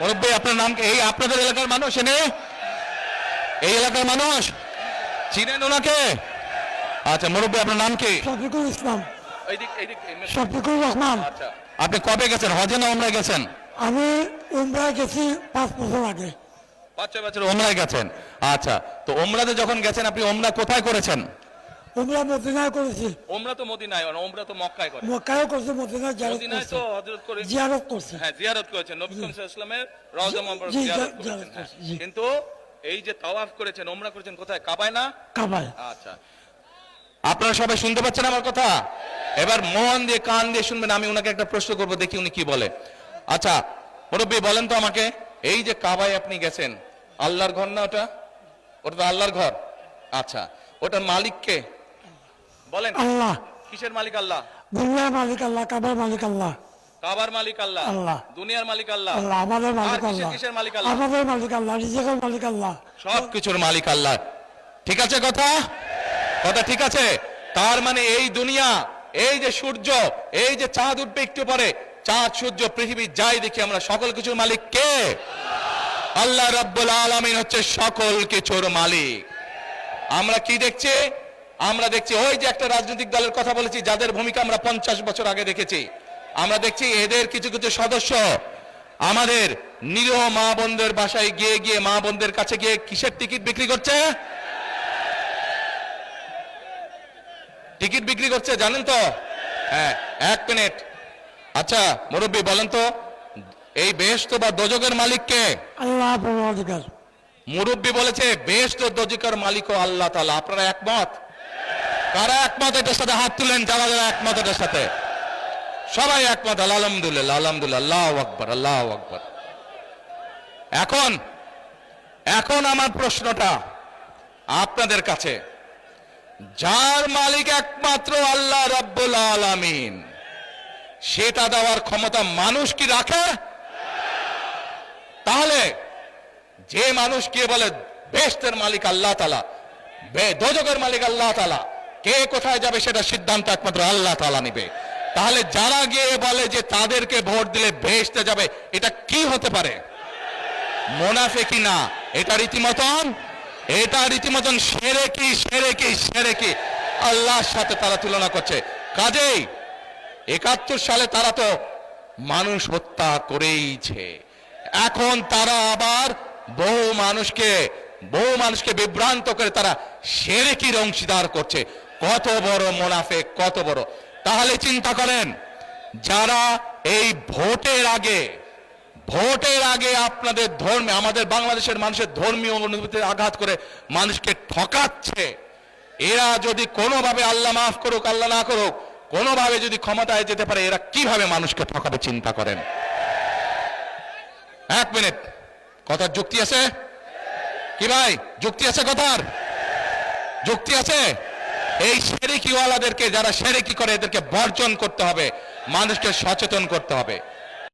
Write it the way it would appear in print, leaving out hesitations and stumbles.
মুরব্বী আপনার নাম কি? এই আপনাদের এলাকার মানুষ এনে, এই এলাকার মানুষ চিনেন ওনাকে? আচ্ছা মুরব্বী আপনার নাম কি? শফিকুল ইসলাম। শফিকুল রহমান। আচ্ছা আপনি কবে গেছেন, হজে না উমরায় গেছেন? আমি উমরায় গেছি 5 বছর আগে। 5-6 বছর উমরায় গেছেন। আচ্ছা তো উমরাতে যখন গেছেন আপনি উমরা কোথায় করেছেন? উমরা মদিনায় করেছি। উমরা তো মদিনায়, উমরা তো মক্কায় করে। মক্কায়ও করছি, মদিনায় মদিনায় তো হযরত করে জিয়ারত করছি। হ্যাঁ জিয়ারত করেছেন, নবী করিম সাল্লাল্লাহু আলাইহি ওয়াসাল্লামের রওজা মুবারক জিয়ারত করেছেন। কিন্তু এই যে তাওয়াফ করেছেন, উমরা করেছেন কোথায়? কাবায় না? কাবায়। আচ্ছা আপনারা সবাই শুনতে পাচ্ছেন আমার কথা? এবার মন দিয়ে কান দিয়ে শুনবেন। আমি উনাকে একটা প্রশ্ন করব, দেখি উনি কি বলে। আচ্ছা মুরব্বী বলেন তো আমাকে, এই যে কাবায় আপনি গেছেন, আল্লাহর ঘর না ওটা? ওটা তো আল্লাহর ঘর। আচ্ছা ওটার মালিক কে বলেন? আল্লাহ। কিসের মালিক? আল্লাহ। দুনিয়ার মালিক আল্লাহ, কাবার মালিক আল্লাহ। কাবার মালিক আল্লাহ, আল্লাহ। দুনিয়ার মালিক আল্লাহ, আল্লাহ। আমাদের মালিক আল্লাহ। কিসের মালিক? আল্লাহ। আমাদের মালিক আল্লাহ, রিজিকের মালিক আল্লাহ, সবকিছুর মালিক আল্লাহ। ঠিক আছে কথা? কথা ঠিক আছে? তার মানে এই দুনিয়া, এই যে সূর্য, এই যে চাঁদ উঠবে একটু পরে, চাঁদ সূর্য পৃথিবী যাই দেখি আমরা, সকল কিছুর মালিক কে? আল্লাহ রাব্বুল আলামিন হচ্ছে সকল কিছুর মালিক। আমরা কি দেখছি? আমরা দেখছি ওই যে একটা রাজনৈতিক দলের কথা বলেছি, যাদের ভূমিকা আমরা 50 বছর আগে দেখেছি। আমরা দেখছি এদের কিছু কিছু সদস্য আমাদের নিরীহ মা বোনদের বাসায় গিয়ে গিয়ে, মা বোনদের কাছে গিয়ে কিসের টিকিট বিক্রি করছে? টিকিট বিক্রি করছে, জানেন তো? হ্যাঁ 1 মিনিট। আচ্ছা মুরব্বী বলেন তো, এই বেহেশত বা দোজখের মালিক কে? আল্লাহ পরওয়ারদিগার। মুরব্বী বলেছে বেহেশত ও দোজখের মালিক ও আল্লাহ তাআলা। আপনারা একমত? কারা একমত এটার সাথে হাত তুলেন, যারা যারা একমত এটার সাথে? সবাই একমত, আলহামদুলিল্লাহ আলহামদুলিল্লাহ, আল্লাহু আকবার আল্লাহু আকবার। এখন আমার প্রশ্নটা আপনাদের কাছে, যার মালিক একমাত্র আল্লাহ রাব্বুল আলামিন, সেটা দেওয়ার ক্ষমতা মানুষ কি রাখে? তাহলে যে মানুষ কে বলে বেহেশতের মালিক আল্লাহ তাআলা, দোজখের মালিক আল্লাহ তাআলা, কে কোথায় যাবে সেটা সিদ্ধান্ত একমাত্র আল্লাহ তাআলা নেবে। তাহলে যারা গিয়ে বলে যে তাদেরকে ভোট দিলে বেহেশতে যাবে, এটা কি হতে পারে? মুনাফিকি না, এটা রীতিমতন শিরকি শিরকি শিরকি, আল্লাহর সাথে তারা তুলনা করছে। কাজেই 71 সালে তারা তো মানুষ হত্যা করেইছে, এখন তারা আবার বহু মানুষকে বিভ্রান্ত করে তারা শিরকির অংশীদার করছে। কত বড় মুনাফিক, কত বড়! তাহলে চিন্তা করেন, যারা এই ভোটের আগে আপনাদের ধর্মে, আমাদের বাংলাদেশের মানুষের ধর্মীয় অনুভূতিতে আঘাত করে মানুষকে ঠকাচ্ছে, এরা যদি কোনোভাবে, আল্লাহ মাফ করুক আল্লাহ না করুক, কোনোভাবে যদি ক্ষমতায় যেতে পারে, এরা কিভাবে মানুষকে ঠকাবে চিন্তা করেন। 1 মিনিট, কথার যুক্তি আছে কি ভাই? যুক্তি আছে? কথার যুক্তি আছে? এই শিরকিওয়ালাদেরকে, যারা শিরকি করে, এদেরকে বর্জন করতে হবে, মানুষকে সচেতন করতে হবে।